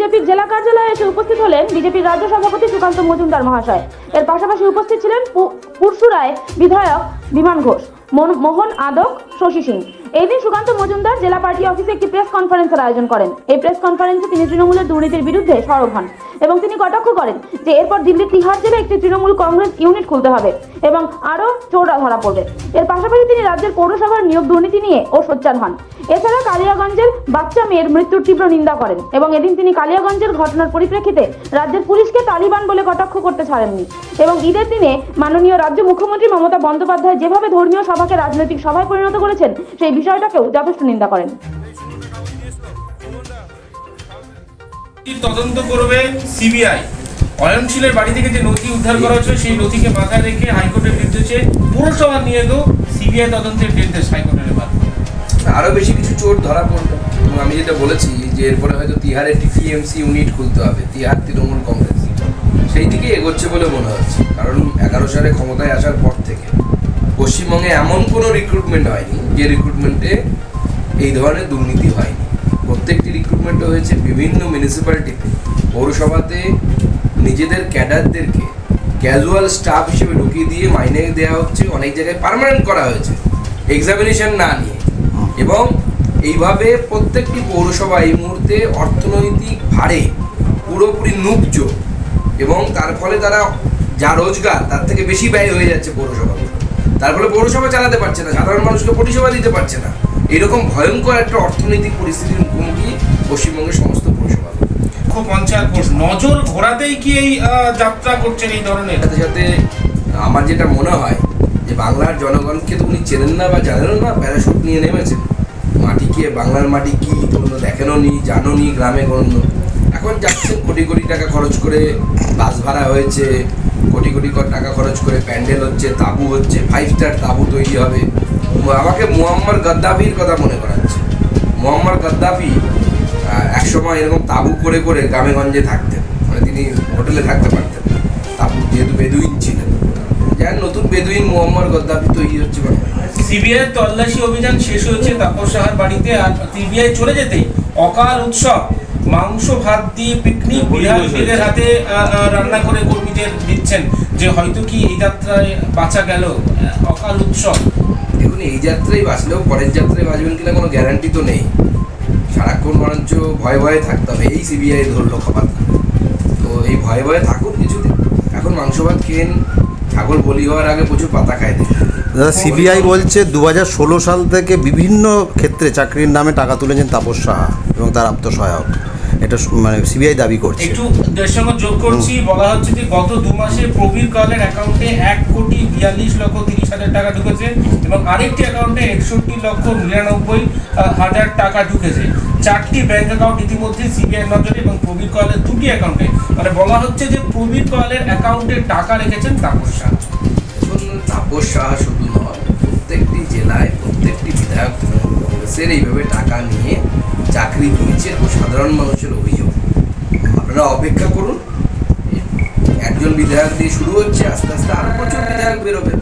বিজেপির জেলা কার্যালয়ে এসে উপস্থিত হলেন বিজেপির রাজ্য সভাপতি সুকান্ত মজুমদার মহাশয়। এর পাশাপাশি উপস্থিত ছিলেন পুরসুরায় বিধায়ক বিমান ঘোষ, মোহন আদক, শশী সিং। এই দিন সুকান্ত মজুমদার জেলা পার্টি অফিসে একটি প্রেস কনফারেন্সের আয়োজন করেন। এই প্রেস কনফারেন্সে তিনি তৃণমূলের দুর্নীতির বিরুদ্ধে সরব হন এবং তিনি কটাক্ষ করেন যে এরপর দিল্লির তিহার জেলে একটি তৃণমূল কংগ্রেস ইউনিট খুলতে হবে এবং আরও চোররা ধরা পড়বে। এর পাশাপাশি তিনি রাজ্যের পৌরসভার নিয়োগ দুর্নীতি নিয়ে ও সোচ্চার হন। এছাড়া কালিয়াগঞ্জের বাচ্চা মেয়ের মৃত্যুর তীব্র নিন্দা করেন এবং এদিন তিনি কালিয়াগঞ্জের ঘটনার পরিপ্রেক্ষিতে রাজ্যের পুলিশকে তালিবান বলে কটাক্ষ করতে ছাড়েননি এবং ঈদের দিনে মাননীয় রাজ্য মুখ্যমন্ত্রী মমতা বন্দ্যোপাধ্যায় যেভাবে ধর্মীয় সভাকে রাজনৈতিক সভায় পরিণত করেছেন সেই বিষয়টাকেও যথেষ্ট নিন্দা করেন। তদন্ত করবে সিবিআই। অয়নশীলের বাড়ি থেকে যে নথি উদ্ধার করা হয়েছে সেই নথিকে মাথায় রেখে হাইকোর্টের নির্দেশে পুরসভা নিয়ে তো সিবিআই তদন্তের নির্দেশ হাইকোর্টের এবার আরো বেশি কিছু চোর ধরা পড়বে। এবং আমি যেটা বলেছি যে এরপরে হয়তো তিহারে টিএমসি ইউনিট খুলতে হবে, তিহার তৃণমূল কংগ্রেস সেই দিকে এগোচ্ছে বলে মনে হচ্ছে। কারণ 11 সালে ক্ষমতায় আসার পর থেকে পশ্চিমবঙ্গে এমন কোনো রিক্রুটমেন্ট হয়নি যে রিক্রুটমেন্টে এই ধরনের দুর্নীতি হয়নি। প্রত্যেকটি রিক্রুটমেন্টে হয়েছে বিভিন্ন মিউনিসিপ্যালিটিতে, পৌরসভাতে নিজেদের ক্যাডারদেরকে ক্যাজুয়াল স্টাফ হিসেবে ঢুকিয়ে দিয়ে মাইনে দেওয়া হচ্ছে, অনেক জায়গায় পার্মানেন্ট করা হয়েছে এক্সামিনেশন না নিয়ে। এবং এইভাবে প্রত্যেকটি পৌরসভা এই মুহূর্তে অর্থনৈতিক ভারে পুরোপুরি নুব্জ এবং তার ফলে তারা যা রোজগার তার থেকে বেশি ব্যয় হয়ে যাচ্ছে পৌরসভাগুলো। তার ফলে পৌরসভা চালাতে পারছে না, সাধারণ মানুষকে পরিষেবা দিতে পারছে না। এরকম ভয়ঙ্কর একটা অর্থনৈতিক পরিস্থিতির মুখোমুখি পশ্চিমবঙ্গের সমস্ত পৌরসভা। পঞ্চায়েত নজর ঘোরাতেই কি এই যাত্রা করছেন এই ধরনের? সাথে সাথে আমার যেটা মনে হয় যে বাংলার জনগণকে তো উনি চেনেন না বা জানেন না, প্যারাশুট নিয়ে নেমেছেন। মাটিকে, বাংলার মাটি কি কোনো দেখেনও নি, জানো নি, গ্রামে কোনো। এখন যাচ্ছেন কোটি কোটি টাকা খরচ করে, বাস ভাড়া হয়েছে, কোটি কোটি টাকা খরচ করে প্যান্ডেল হচ্ছে, তাঁবু হচ্ছে, 5 স্টার তাঁবু তৈরি হবে। আমাকে মুয়াম্মার গাদ্দাফির কথা মনে করাচ্ছে। মুয়াম্মার গাদ্দাফি একসময় এরকম তাঁবু করে করে গ্রামে গঞ্জে থাকতেন, মানে তিনি হোটেলে থাকতে পারতেন তাঁবু, যেহেতু বেদুইন ছিলেন। যার নতুন বেদুইন মুয়াম্মার গাদ্দাফি তৈরি হচ্ছে। সিবিআই তল্লাশি অভিযান শেষ হয়েছে তাপস সাহার বাড়িতে, আর সিবিআই চলে যেতেই অকাল উৎসব, মাংস ভাত দিয়ে পিকনিক বিধায়কের হাতে রান্না করে কর্মীদের দিচ্ছেন, যে হয়তো কি এই যাত্রায় বাঁচা গেল অকাল উৎসব। দেখুন, এই যাত্রায় বাঁচলেও পরের যাত্রায় বাঁচবেন কিনা কোনো গ্যারান্টি তো নেই। সারাক্ষণ বরঞ্চ ভয়ে ভয়ে থাকতে হবে। এই সিবিআই ধরলো খাবার, তো এই ভয়ে ভয়ে থাকুন কিছুদিন। এখন মাংস ভাত খেন, ছাগল বলি হওয়ার আগে প্রচুর পাতা খায় দেয়। দাদা, সিবিআই বলছে 2016 সাল থেকে বিভিন্ন ক্ষেত্রে চাকরির নামে টাকা তুলেছেন তাপস সাহা এবং তার আত্মসহায়ক। এটা মানে সিবিআই দাবি করছে। একটু এর সঙ্গে যোগ করছি, বলা হচ্ছে যে গত 2 মাসে প্রবীর কালের অ্যাকাউন্টে 1,42,30,000 টাকা ঢুকেছে এবং আরেকটি অ্যাকাউন্টে 61,99,000 টাকা ঢুকেছে। 4টি ব্যাংক অ্যাকাউন্ট ইতিমধ্যে সিবিআই নজরে এবং প্রবীর কালের 2টি অ্যাকাউন্টে, মানে বলা হচ্ছে যে প্রবীর কালের অ্যাকাউন্টে টাকা রেখেছেন তাপস সাহা। তাপস সাহা শুধু নয়, প্রত্যেকটি জেলায় প্রত্যেকটি বিধায়ক তৃণমূল কংগ্রেসের এইভাবে টাকা নিয়ে চাকরি দিয়েছে এবং সাধারণ মানুষের অভিযোগ। আপনারা অপেক্ষা করুন, একজন বিধায়ক দিয়ে শুরু হচ্ছে, আস্তে আস্তে আরও প্রচুর বিধায়ক বেরোবে।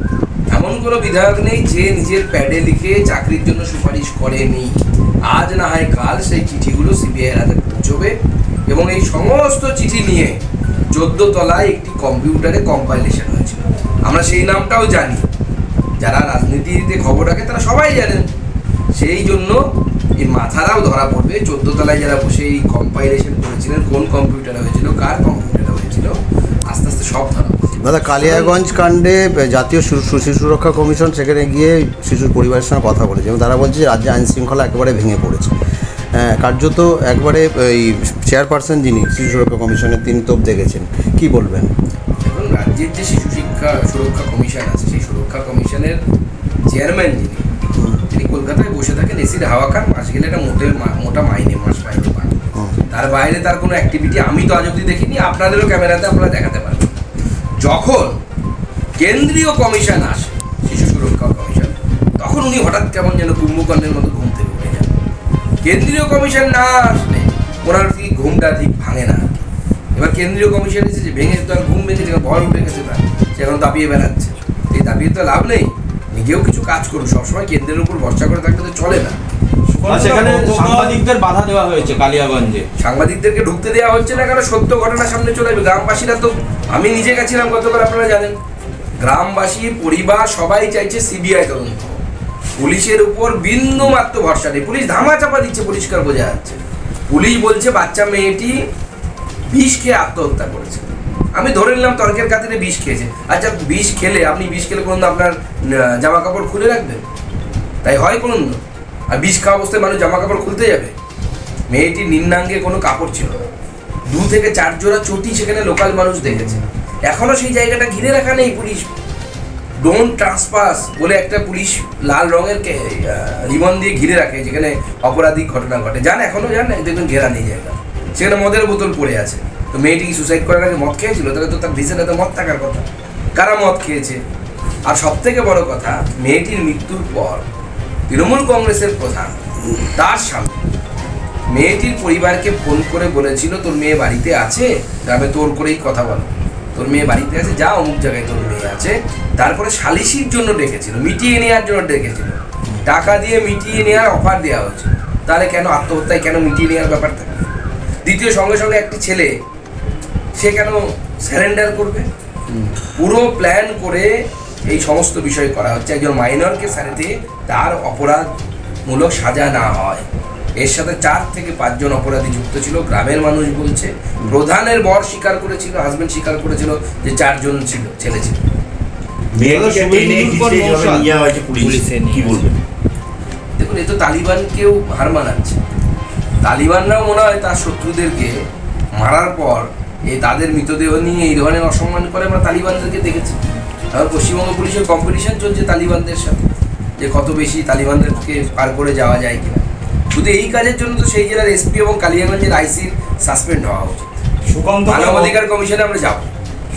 এমন কোনো বিধায়ক নেই যে নিজের প্যাডে লিখে চাকরির জন্য সুপারিশ করেনি। আজ না হয় কাল সেই চিঠিগুলো সিবিআইয়ের হাতে পৌঁছবে এবং এই সমস্ত চিঠি নিয়ে 14 তলায় একটি কম্পিউটারে কম্পাইলেশন হয়েছিল। আমরা সেই নামটাও জানি, যারা রাজনীতিতে খবর রাখে তারা সবাই জানেন। সেই জন্য এই মাথারাও ধরা পড়বে। 14 তলায় যারা বসে এই কম্পাইলেশন করেছিলেন, কোন কম্পিউটারে হয়েছিল, কার কম্পিউটারে হয়েছিল, আস্তে আস্তে সব ধরা। দাদা, কালিয়াগঞ্জ কাণ্ডে জাতীয় শিশু সুরক্ষা কমিশন সেখানে গিয়ে শিশুর পরিবারের সঙ্গে কথা বলেছে এবং তারা বলছে রাজ্যে আইন শৃঙ্খলা একেবারে ভেঙে পড়েছে। কার্যত একবারে এই চেয়ারপারসন যিনি শিশু সুরক্ষা কমিশনের, তিনি তোপ দেখেছেন। কি বলবেন? এখন রাজ্যের যে শিশু সুরক্ষা কমিশন আছে, সেই সুরক্ষা কমিশনের চেয়ারম্যান তিনি কলকাতায় বসে থাকেন, এসির হাওয়া খান, মাস গেলে একটা মোটা মাইনে, মাস মাইনে পান। তার বাইরে তার কোনো অ্যাক্টিভিটি আমি তো আজ অব্দি দেখিনি, আপনাদেরও ক্যামেরাতে আপনারা দেখাতে পারবেন। যখন কেন্দ্রীয় কমিশন আসে, শিশু সুরক্ষা কমিশন, তখন উনি হঠাৎ কেমন যেন কুম্ভকর্ণের মতো ঘুম থেকে উঠে যান। কেন্দ্রীয় কমিশন না আসলে ওনার কি ঘুমটা ঠিক ভাঙে না। এবার কেন্দ্রীয় কমিশন এসেছে, ভেঙে তো আর ঘুম ভেঙেছে, ভয় উঠে গেছে তার, সে এখন দাপিয়ে বেড়াচ্ছে। এই দাপিয়ে তো লাভ নেই, নিজেও কিছু কাজ করুন। সবসময় কেন্দ্রের উপর ভরসা করে থাকলে তো চলে না। আর সেখানে সাংবাদিকদের বাধা দেওয়া হয়েছে কালিয়াগঞ্জে। সাংবাদিকদেরকে ঢুকতে দেওয়া হচ্ছে না, কারণ সত্য ঘটনা সামনে চলে আসবে। গ্রামবাসীরা তো, আমি নিজে গেছিলাম গতকাল, আপনারা জানেন, গ্রামবাসী পরিবার সবাই চাইছে সিবিআই তদন্ত। পুলিশের উপর বিন্দু মাত্র ভরসা নেই, পুলিশ ধামা চাপা দিচ্ছে, পরিষ্কার বোঝা যাচ্ছে। পুলিশ বলছে বাচ্চা মেয়েটি বিষ খেয়ে আত্মহত্যা করেছে। আমি ধরে নিলাম তর্কের খাতিরে বিষ খেয়েছে। আচ্ছা, বিষ খেলে কোনো আপনার জামা কাপড় খুলে রাখবেন? তাই হয় কোনো? আর বিষ খাওয়া অবস্থায় মানুষ জামা কাপড় খুলতে যাবে? মেয়েটির নিম্নাঙ্গে কোনো কাপড় ছিল না, 2 থেকে 4 জোড়া চটি সেখানে লোকাল মানুষ দেখেছে। এখনো সেই জায়গাটা ঘিরে রাখা নেই। পুলিশ ডোন্ট ট্রান্সপাস বলে একটা পুলিশ লাল রঙের রিবন দিয়ে ঘিরে রাখে, যেখানে অপরাধিক ঘটনা ঘটে। এখনো জান দেখবেন ঘেরা নেই জায়গা, সেখানে মদের বোতল পড়ে আছে। তো মেয়েটি কি সুসাইড করার আগে মদ খেয়েছিল? তাহলে তো তার ভিসের মদ থাকার কথা। কারা মদ খেয়েছে? আর সব থেকে বড় কথা, মেয়েটির মৃত্যুর পর তৃণমূল কংগ্রেসের প্রধান তার সামনে মেয়েটির পরিবারকে ফোন করে বলেছিল, তোর মেয়ে বাড়িতে আছে? গ্রামে তোর করেই কথা বলো, তোর মেয়ে বাড়িতে আছে, যা অমুক জায়গায় তোর মেয়ে আছে। তারপরে সালিশির জন্য ডেকেছিল, মিটিয়ে নেওয়ার জন্য ডেকেছিল, টাকা দিয়ে মিটিয়ে নেওয়ার অফার দেওয়া হয়েছে। তাহলে কেন আত্মহত্যায় কেন মিটিয়ে নেওয়ার ব্যাপার থাকে? দ্বিতীয়, সঙ্গে সঙ্গে একটি ছেলে সে কেন স্যারেন্ডার করবে? পুরো প্ল্যান করে এই সমস্ত বিষয় করা হচ্ছে। একজন মাইনরকে সাথে তার অপরাধমূলক সাজা না হয়। এর সাথে 4 থেকে 5 জন অপরাধী যুক্ত ছিল। গ্রামের মানুষ বলছে, প্রধানের বর স্বীকার করেছিল, হাজবেন্ড স্বীকার করেছিল যে 4 জন ছিল, ছেলে ছিল। দেখুন, এ তো তালিবানকেও হার মানাচ্ছে। তালিবানরাও মনে হয় তার শত্রুদেরকে মারার পর তাদের মৃতদেহ নিয়ে এই ধরনের অসম্মান করে। আমরা তালিবানদেরকে দেখেছি। আর পশ্চিমবঙ্গ পুলিশের কম্পিটিশন চলছে তালিবানদের সাথে, যে কত বেশি তালিবানদেরকে পার করে যাওয়া যায় কিনা। শুধু এই কাজের জন্য তো সেই জেলার এসপি এবং কালিয়াগঞ্জের আইসির সাসপেন্ড হওয়া উচিত। মানবাধিকার কমিশনে আমরা যাব।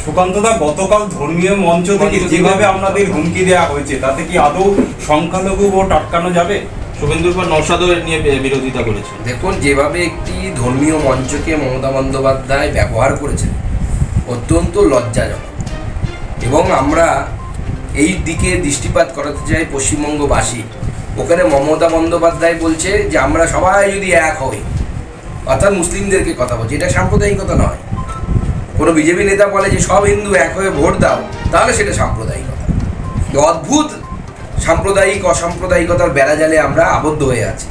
সুকান্তদা, গতকাল ধর্মীয় মঞ্চ থেকে যেভাবে আপনাদের হুমকি দেওয়া হয়েছে, তাতে কি আদৌ সংখ্যালঘু ভোট আটকানো যাবে? শুভেন্দুর পর নওশাদও এর নিয়ে বিরোধিতা করেছে। দেখুন, যেভাবে একটি ধর্মীয় মঞ্চকে মমতা বন্দ্যোপাধ্যায় ব্যবহার করেছেন, অত্যন্ত লজ্জাজনক। এবং আমরা এই দিকে দৃষ্টিপাত করাতে চাই পশ্চিমবঙ্গবাসী। ওখানে মমতা বন্দ্যোপাধ্যায় বলছে যে আমরা সবাই যদি এক হই, অর্থাৎ মুসলিমদেরকে কথা বলছে, এটা সাম্প্রদায়িকতা নয়। কোনো বিজেপি নেতা বলে যে সব হিন্দু এক হয়ে ভোট দাও, তাহলে সেটা সাম্প্রদায়িকতা। অদ্ভুত সাম্প্রদায়িক অসাম্প্রদায়িকতার বেড়াজালে আমরা আবদ্ধ হয়ে আছি।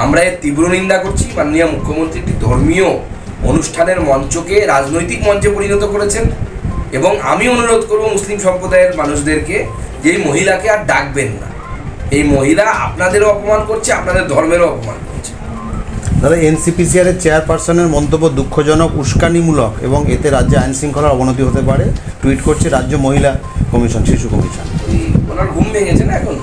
আমরা এর তীব্র নিন্দা করছি। মাননীয় মুখ্যমন্ত্রী একটি ধর্মীয় অনুষ্ঠানের মঞ্চকে রাজনৈতিক মঞ্চে পরিণত করেছেন। এবং আমি অনুরোধ করব মুসলিম সম্প্রদায়ের মানুষদেরকে যে এই মহিলাকে আর ডাকবেন না। এই মহিলা আপনাদেরও অপমান করছে, আপনাদের ধর্মেরও অপমান করছে। দাদা, এনসিপিসিআরের চেয়ারপারসনের মন্তব্য দুঃখজনক, উস্কানিমূলক এবং এতে রাজ্যে আইন শৃঙ্খলার অবনতি হতে পারে, টুইট করছে রাজ্য মহিলা কমিশন, শিশু কমিশন। ওনার ঘুম ভেঙেছে না? এখন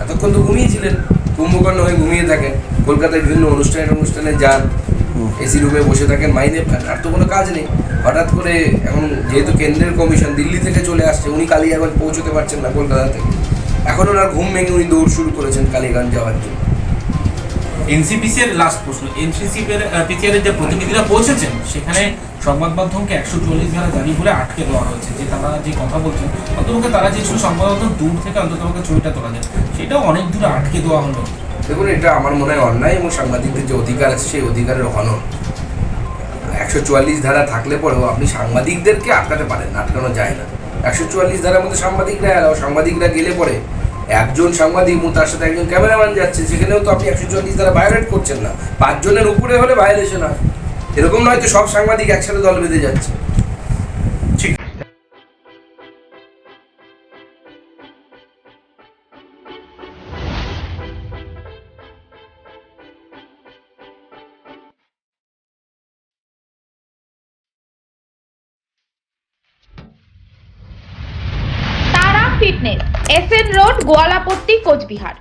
এতক্ষণ তো ঘুমিয়েছিলেন, কুম্ভকর্ণ হয়ে ঘুমিয়ে থাকেন, কলকাতায় বিভিন্ন অনুষ্ঠানে যান, এসি রুমে বসে থাকেন, মাইনে পান, আর তো কোনো কাজ নেই। হঠাৎ করে এখন যেহেতু কেন্দ্রের কমিশন দিল্লি থেকে চলে আসছে, উনি কালিয়াগঞ্জ পৌঁছতে পারছেন না কলকাতা থেকে। এখন ওনার ঘুম ভেঙে উনি দৌড় শুরু করেছেন কালিয়াগঞ্জ যাওয়ার জন্য। এনসিপিসির লাস্ট প্রশ্ন, এনসিপিসির যে প্রতিনিধিরা পৌঁছেছেন সেখানে সংবাদ মাধ্যমকে 144 ধারা জারি করে আটকে দেওয়া হয়েছে। যে তারা যে কথা বলছেন, অন্তত তারা যে সংবাদ মাধ্যম দূর থেকে অন্তত ছবিটা তোলা যায়, সেটাও অনেক দূরে আটকে দেওয়া হলো। দেখুন, এটা আমার মনে হয় অন্যায় এবং সাংবাদিকদের যে অধিকার আছে সেই অধিকারের হনন। 144 ধারা থাকলে পরেও আপনি সাংবাদিকদেরকে আটকাতে পারেন না, আটকানো যায় না। 144 ধারার মধ্যে সাংবাদিকরা গেলে পরে একজন সাংবাদিক তার সাথে একজন ক্যামেরাম্যান যাচ্ছে, সেখানেও তো আপনি 144 ধারা ভায়োলেট করছেন না। 5 জনের উপরে হলে ভায়োলেশন হয়। এরকম নয় তো সব সাংবাদিক একসাথে দল বেঁধে যাচ্ছে। ঠিক। তারা fitness, SN road, Goalapatti, Cooch Behar.